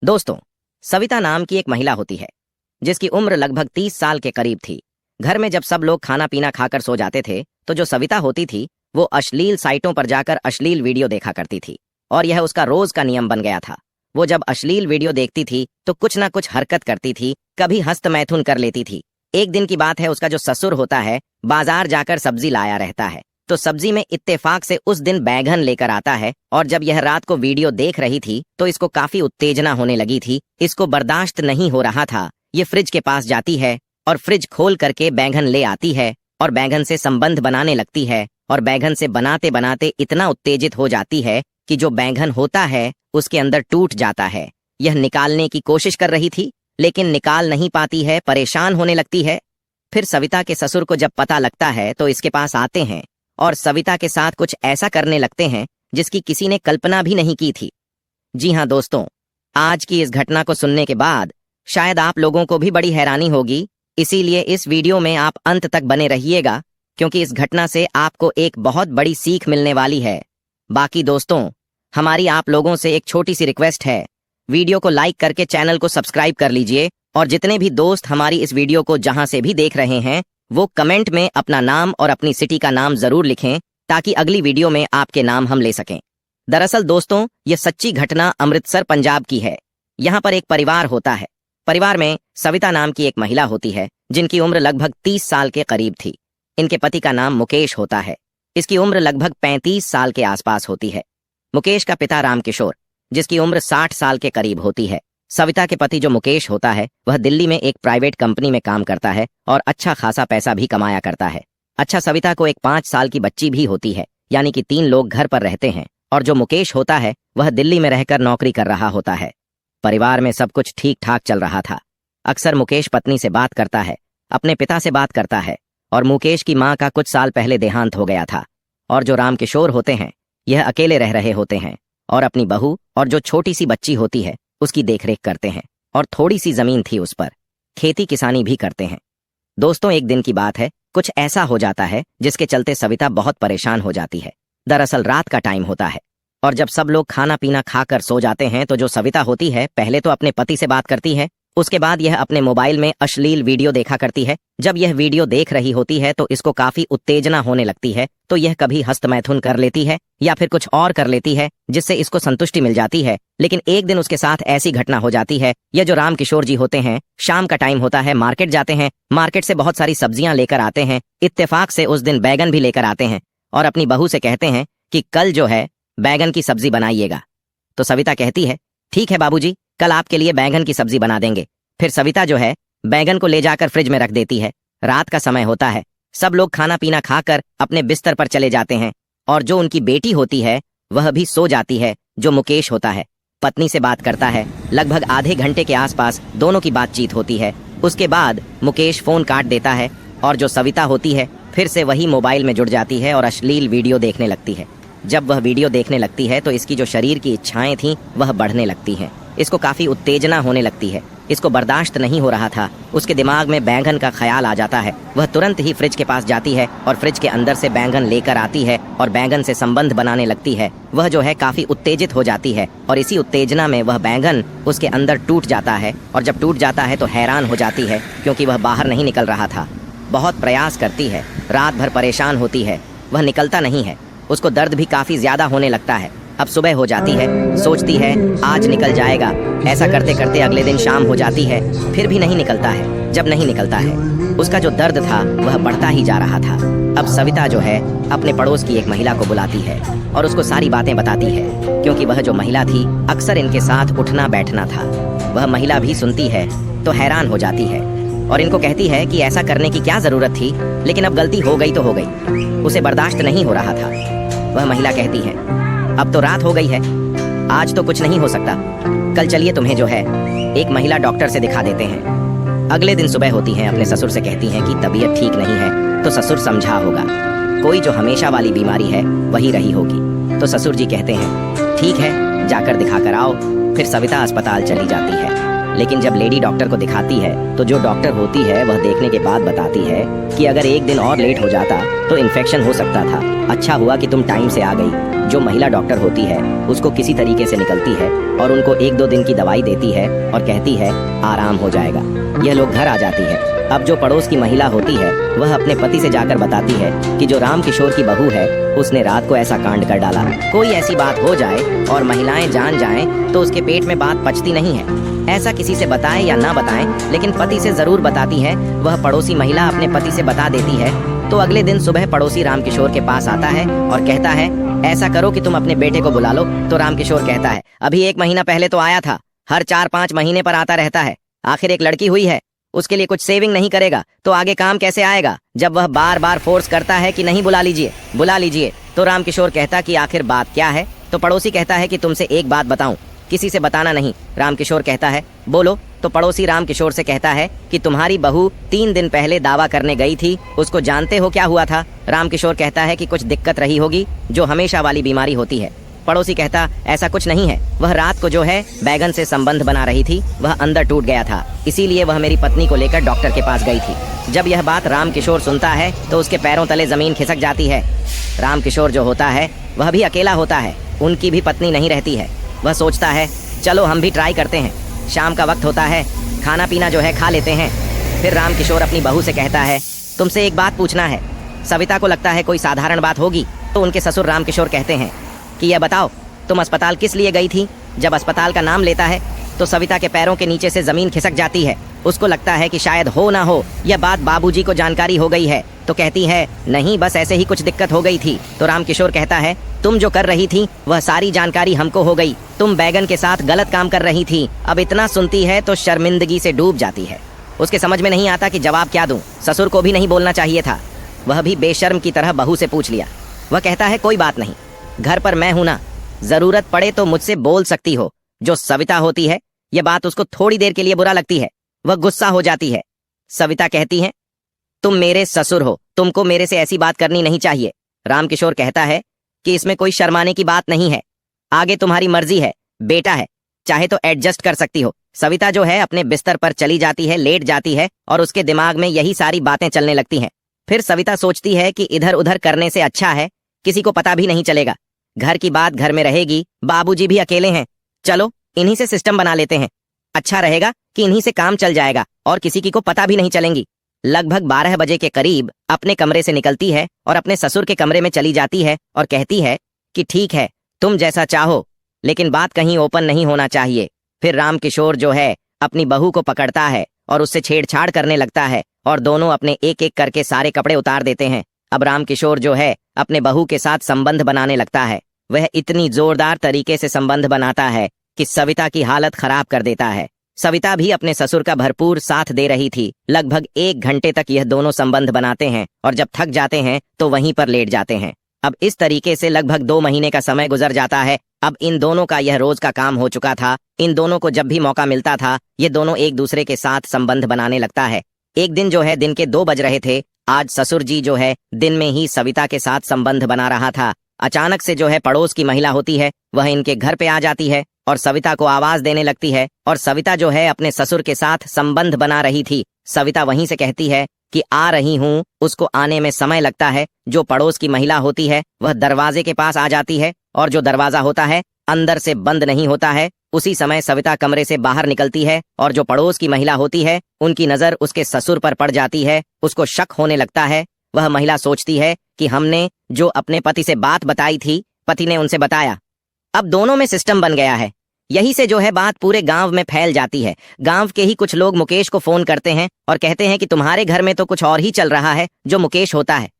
दोस्तों, सविता नाम की एक महिला होती है जिसकी उम्र लगभग 30 साल के करीब थी। घर में जब सब लोग खाना पीना खाकर सो जाते थे तो जो सविता होती थी वो अश्लील साइटों पर जाकर अश्लील वीडियो देखा करती थी और यह उसका रोज का नियम बन गया था। वो जब अश्लील वीडियो देखती थी तो कुछ ना कुछ हरकत करती थी, कभी हस्तमैथुन कर लेती थी। एक दिन की बात है, उसका जो ससुर होता है बाजार जाकर सब्जी लाया रहता है तो सब्जी में इत्तेफाक से उस दिन बैगन लेकर आता है और जब यह रात को वीडियो देख रही थी तो इसको काफी उत्तेजना होने लगी थी। इसको बर्दाश्त नहीं हो रहा था। ये फ्रिज के पास जाती है और फ्रिज खोल करके बैगन ले आती है और बैगन से संबंध बनाने लगती है और बैगन से बनाते बनाते इतना उत्तेजित हो जाती है कि जो बैगन होता है उसके अंदर टूट जाता है। यह निकालने की कोशिश कर रही थी लेकिन निकाल नहीं पाती है, परेशान होने लगती है। फिर सविता के ससुर को जब पता लगता है तो इसके पास आते हैं और सविता के साथ कुछ ऐसा करने लगते हैं जिसकी किसी ने कल्पना भी नहीं की थी। जी हाँ दोस्तों, आज की इस घटना को सुनने के बाद शायद आप लोगों को भी बड़ी हैरानी होगी, इसीलिए इस वीडियो में आप अंत तक बने रहिएगा क्योंकि इस घटना से आपको एक बहुत बड़ी सीख मिलने वाली है। बाकी दोस्तों, हमारी आप लोगों से एक छोटी सी रिक्वेस्ट है, वीडियो को लाइक करके चैनल को सब्सक्राइब कर लीजिए और जितने भी दोस्त हमारी इस वीडियो को जहां से भी देख रहे हैं वो कमेंट में अपना नाम और अपनी सिटी का नाम जरूर लिखें ताकि अगली वीडियो में आपके नाम हम ले सकें। दरअसल दोस्तों, ये सच्ची घटना अमृतसर पंजाब की है। यहाँ पर एक परिवार होता है। परिवार में सविता नाम की एक महिला होती है जिनकी उम्र लगभग 30 साल के करीब थी। इनके पति का नाम मुकेश होता है। इसकी उम्र लगभग 35 साल के आसपास होती है। मुकेश का पिता रामकिशोर, जिसकी उम्र 60 साल के करीब होती है। सविता के पति जो मुकेश होता है वह दिल्ली में एक प्राइवेट कंपनी में काम करता है और अच्छा खासा पैसा भी कमाया करता है। अच्छा, सविता को एक 5 साल की बच्ची भी होती है, यानी कि 3 लोग घर पर रहते हैं और जो मुकेश होता है वह दिल्ली में रहकर नौकरी कर रहा होता है। परिवार में सब कुछ ठीक ठाक चल रहा था। अक्सर मुकेश पत्नी से बात करता है, अपने पिता से बात करता है और मुकेश की माँ का कुछ साल पहले देहांत हो गया था और जो रामकिशोर होते हैं यह अकेले रह रहे होते हैं और अपनी बहू और जो छोटी सी बच्ची होती है उसकी देखरेख करते हैं और थोड़ी सी जमीन थी उस पर खेती किसानी भी करते हैं। दोस्तों, एक दिन की बात है, कुछ ऐसा हो जाता है जिसके चलते सविता बहुत परेशान हो जाती है। दरअसल रात का टाइम होता है और जब सब लोग खाना पीना खाकर सो जाते हैं तो जो सविता होती है पहले तो अपने पति से बात करती है, उसके बाद यह अपने मोबाइल में अश्लील वीडियो देखा करती है। जब यह वीडियो देख रही होती है तो इसको काफी उत्तेजना होने लगती है तो यह कभी हस्तमैथुन कर लेती है या फिर कुछ और कर लेती है जिससे इसको संतुष्टि मिल जाती है। लेकिन एक दिन उसके साथ ऐसी घटना हो जाती है, यह जो रामकिशोर जी होते हैं शाम का टाइम होता है, मार्केट जाते हैं, मार्केट से बहुत सारी सब्जियां लेकर आते हैं। इत्तेफाक से उस दिन बैगन भी लेकर आते हैं और अपनी बहू से कहते हैं कि कल जो है बैगन की सब्जी बनाइएगा। तो सविता कहती है, ठीक है बाबूजी, कल आपके लिए बैगन की सब्जी बना देंगे। फिर सविता जो है बैगन को ले जाकर फ्रिज में रख देती है। रात का समय होता है, सब लोग खाना पीना खाकर अपने बिस्तर पर चले जाते हैं और जो उनकी बेटी होती है वह भी सो जाती है। जो मुकेश होता है पत्नी से बात करता है। लगभग आधे घंटे के आसपास दोनों की बातचीत होती है। उसके बाद मुकेश फोन काट देता है और जो सविता होती है फिर से वही मोबाइल में जुड़ जाती है और अश्लील वीडियो देखने लगती है। जब वह वीडियो देखने लगती है तो इसकी जो शरीर की इच्छाएं थीं वह बढ़ने लगती हैं। इसको काफी उत्तेजना होने लगती है। इसको बर्दाश्त नहीं हो रहा था। उसके दिमाग में बैंगन का ख्याल आ जाता है। वह तुरंत ही फ्रिज के पास जाती है और फ्रिज के अंदर से बैंगन लेकर आती है और बैंगन से संबंध बनाने लगती है। वह जो है काफी उत्तेजित हो जाती है और इसी उत्तेजना में वह बैंगन उसके अंदर टूट जाता है और जब टूट जाता है तो हैरान हो जाती है क्योंकि वह बाहर नहीं निकल रहा था। बहुत प्रयास करती है, रात भर परेशान होती है, वह निकलता नहीं है। उसको दर्द भी काफी ज्यादा होने लगता है। अब सुबह हो जाती है, सोचती है आज निकल जाएगा। ऐसा करते करते अगले दिन शाम हो जाती है, फिर भी नहीं निकलता है। जब नहीं निकलता है उसका जो दर्द था वह बढ़ता ही जा रहा था। अब सविता जो है अपने पड़ोस की एक महिला को बुलाती है और उसको सारी बातें बताती है क्योंकि वह जो महिला थी अक्सर इनके साथ उठना बैठना था। वह महिला भी सुनती है तो हैरान हो जाती है और इनको कहती है कि ऐसा करने की क्या जरूरत थी, लेकिन अब गलती हो गई तो हो गई, उसे बर्दाश्त नहीं हो रहा था। वह महिला कहती है, अब तो रात हो गई है, आज तो कुछ नहीं हो सकता, कल चलिए तुम्हें जो है एक महिला डॉक्टर से दिखा देते हैं। अगले दिन सुबह होती हैं, अपने ससुर से कहती हैं कि तबीयत ठीक नहीं है तो ससुर समझा होगा, कोई जो हमेशा वाली बीमारी है वही रही होगी। तो ससुर जी कहते हैं ठीक है, जाकर दिखा कर आओ। फिर सविता अस्पताल चली जाती है, लेकिन जब लेडी डॉक्टर को दिखाती है तो जो डॉक्टर होती है वह देखने के बाद बताती है कि अगर एक दिन और लेट हो जाता तो इन्फेक्शन हो सकता था। अच्छा हुआ कि तुम टाइम से आ गई, जो महिला डॉक्टर होती है उसको किसी तरीके से निकलती है और उनको 1-2 दिन की दवाई देती है और कहती है आराम हो जाएगा। यह लोग घर आ जाती है। अब जो पड़ोस की महिला होती है वह अपने पति से जाकर बताती है कि जो राम किशोर की बहू है उसने रात को ऐसा कांड कर डाला। कोई ऐसी बात हो जाए और महिलाएं जान जाएं तो उसके पेट में बात पचती नहीं है। ऐसा किसी से बताएं या ना बताएं, लेकिन पति से जरूर बताती है। वह पड़ोसी महिला अपने पति से बता देती है तो अगले दिन सुबह पड़ोसी रामकिशोर के पास आता है और कहता है ऐसा करो कि तुम अपने बेटे को बुला लो। तो रामकिशोर कहता है अभी 1 महीना पहले तो आया था, हर 4-5 महीने पर आता रहता है। आखिर एक लड़की हुई है, उसके लिए कुछ सेविंग नहीं करेगा तो आगे काम कैसे आएगा, जब वह बार बार फोर्स करता है कि नहीं बुला लीजिए। तो रामकिशोर कहता कि आखिर बात क्या है। तो पड़ोसी कहता है कि तुमसे एक बात बताऊं, किसी से बताना नहीं। रामकिशोर कहता है बोलो। तो पड़ोसी रामकिशोर से कहता है कि तुम्हारी बहू 3 दिन पहले दावा करने गई थी, उसको जानते हो क्या हुआ था। रामकिशोर कहता है कि कुछ दिक्कत रही होगी, जो हमेशा वाली बीमारी होती है। पड़ोसी कहता ऐसा कुछ नहीं है, वह रात को जो है बैगन से संबंध बना रही थी, वह अंदर टूट गया था, इसीलिए वह मेरी पत्नी को लेकर डॉक्टर के पास गई थी। जब यह बात रामकिशोर सुनता है तो उसके पैरों तले जमीन खिसक जाती है। रामकिशोर जो होता है वह भी अकेला होता है, उनकी भी पत्नी नहीं रहती है। वह सोचता है चलो हम भी ट्राई करते हैं। शाम का वक्त होता है, खाना पीना जो है खा लेते हैं। फिर रामकिशोर अपनी बहू से कहता है तुमसे एक बात पूछना है। सविता को लगता है कोई साधारण बात होगी, तो उनके ससुर रामकिशोर कहते हैं कि यह बताओ तुम अस्पताल किस लिए गई थी। जब अस्पताल का नाम लेता है तो सविता के पैरों के नीचे से जमीन खिसक जाती है। उसको लगता है कि शायद हो ना हो यह बात बाबूजी को जानकारी हो गई है, तो कहती है नहीं बस ऐसे ही कुछ दिक्कत हो गई थी। तो रामकिशोर कहता है तुम जो कर रही थी वह सारी जानकारी हमको हो गई, तुम बैगन के साथ गलत काम कर रही थी। अब इतना सुनती है तो शर्मिंदगी से डूब जाती है। उसके समझ में नहीं आता कि जवाब क्या दूं। ससुर को भी नहीं बोलना चाहिए था, वह भी बेशर्म की तरह बहू से पूछ लिया। वह कहता है कोई बात नहीं, घर पर मैं हूं ना, जरूरत पड़े तो मुझसे बोल सकती हो। जो सविता होती है यह बात उसको थोड़ी देर के लिए बुरा लगती है, वह गुस्सा हो जाती है। सविता कहती है तुम मेरे ससुर हो, तुमको मेरे से ऐसी बात करनी नहीं चाहिए। रामकिशोर कहता है कि इसमें कोई शर्माने की बात नहीं है, आगे तुम्हारी मर्जी है, बेटा है, चाहे तो एडजस्ट कर सकती हो। सविता जो है अपने बिस्तर पर चली जाती है, लेट जाती है और उसके दिमाग में यही सारी बातें चलने लगती हैं। फिर सविता सोचती है कि इधर उधर करने से अच्छा है किसी को पता भी नहीं चलेगा, घर की बात घर में रहेगी, बाबूजी भी अकेले हैं, चलो इन्हीं से सिस्टम बना लेते हैं, अच्छा रहेगा कि इन्हीं से काम चल जाएगा और किसी की को पता भी नहीं चलेंगी। लगभग 12 बजे के करीब अपने कमरे से निकलती है और अपने ससुर के कमरे में चली जाती है और कहती है कि ठीक है तुम जैसा चाहो, लेकिन बात कहीं ओपन नहीं होना चाहिए। फिर रामकिशोर जो है अपनी बहू को पकड़ता है और उससे छेड़छाड़ करने लगता है और दोनों अपने एक एक करके सारे कपड़े उतार देते हैं। अब रामकिशोर जो है अपने बहू के साथ संबंध बनाने लगता है। वह इतनी जोरदार तरीके से संबंध बनाता है कि सविता की हालत खराब कर देता है। सविता भी अपने ससुर का भरपूर साथ दे रही थी। लगभग 1 घंटे तक यह दोनों संबंध बनाते हैं और जब थक जाते हैं तो वहीं पर लेट जाते हैं। अब इस तरीके से लगभग 2 महीने का समय गुजर जाता है। अब इन दोनों का यह रोज का काम हो चुका था। इन दोनों को जब भी मौका मिलता था ये दोनों एक दूसरे के साथ संबंध बनाने लगता है। एक दिन जो है दिन के 2 बज रहे थे। आज ससुर जी जो है दिन में ही सविता के साथ संबंध बना रहा था। अचानक से जो है पड़ोस की महिला होती है वह इनके घर पे आ जाती है और सविता को आवाज देने लगती है और सविता जो है अपने ससुर के साथ संबंध बना रही थी। सविता वहीं से कहती है कि आ रही हूँ। उसको आने में समय लगता है। जो पड़ोस की महिला होती है वह दरवाजे के पास आ जाती है और जो दरवाजा होता है अंदर से बंद नहीं होता है। उसी समय सविता कमरे से बाहर निकलती है और जो पड़ोस की महिला होती है उनकी नजर उसके ससुर पर पड़ जाती है। उसको शक होने लगता है। वह महिला सोचती है कि हमने जो अपने पति से बात बताई थी पति ने उनसे बताया, अब दोनों में सिस्टम बन गया है। यही से जो है बात पूरे गांव में फैल जाती है। गांव के ही कुछ लोग मुकेश को फोन करते हैं और कहते हैं कि तुम्हारे घर में तो कुछ और ही चल रहा है जो मुकेश होता है।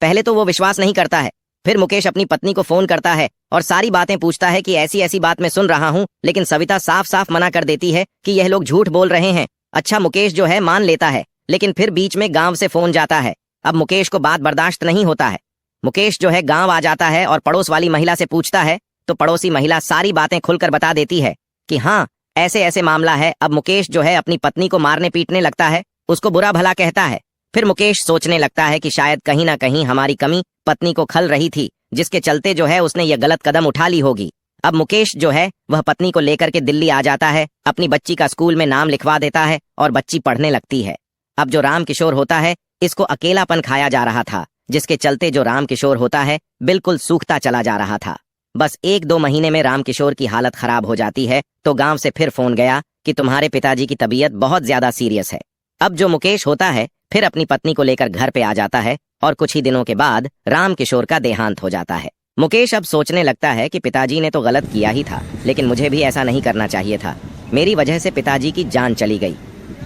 पहले तो वो विश्वास नहीं करता है, फिर मुकेश अपनी पत्नी को फोन करता है और सारी बातें पूछता है कि ऐसी ऐसी बात मैं सुन रहा हूँ, लेकिन सविता साफ साफ मना कर देती है कि यह लोग झूठ बोल रहे हैं। अच्छा मुकेश जो है मान लेता है, लेकिन फिर बीच में गांव से फोन जाता है। अब मुकेश को बात बर्दाश्त नहीं होता है। मुकेश जो है गांव आ जाता है और पड़ोस वाली महिला से पूछता है तो पड़ोसी महिला सारी बातें खुलकर बता देती है कि हाँ ऐसे ऐसे मामला है। अब मुकेश जो है अपनी पत्नी को मारने पीटने लगता है, उसको बुरा भला कहता है। फिर मुकेश सोचने लगता है कि शायद कहीं ना कहीं हमारी कमी पत्नी को खल रही थी, जिसके चलते जो है उसने यह गलत कदम उठा ली होगी। अब मुकेश जो है वह पत्नी को लेकर के दिल्ली आ जाता है, अपनी बच्ची का स्कूल में नाम लिखवा देता है और बच्ची पढ़ने लगती है। अब जो रामकिशोर होता है इसको अकेलापन खाया जा रहा था, जिसके चलते जो रामकिशोर होता है बिल्कुल सूखता चला जा रहा था। बस 1-2 महीने में रामकिशोर की हालत खराब हो जाती है तो गांव से फिर फोन गया कि तुम्हारे पिताजी की तबीयत बहुत ज्यादा सीरियस है। अब जो मुकेश होता है फिर अपनी पत्नी को लेकर घर पे आ जाता है और कुछ ही दिनों के बाद रामकिशोर का देहांत हो जाता है। मुकेश अब सोचने लगता है कि पिताजी ने तो गलत किया ही था, लेकिन मुझे भी ऐसा नहीं करना चाहिए था। मेरी वजह से पिताजी की जान चली गई।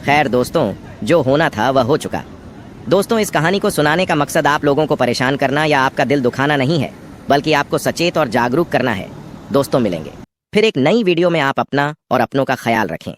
खैर दोस्तों, जो होना था वह हो चुका। दोस्तों, इस कहानी को सुनाने का मकसद आप लोगों को परेशान करना या आपका दिल दुखाना नहीं है, बल्कि आपको सचेत और जागरूक करना है। दोस्तों, मिलेंगे फिर एक नई वीडियो में। आप अपना और अपनों का ख्याल रखें।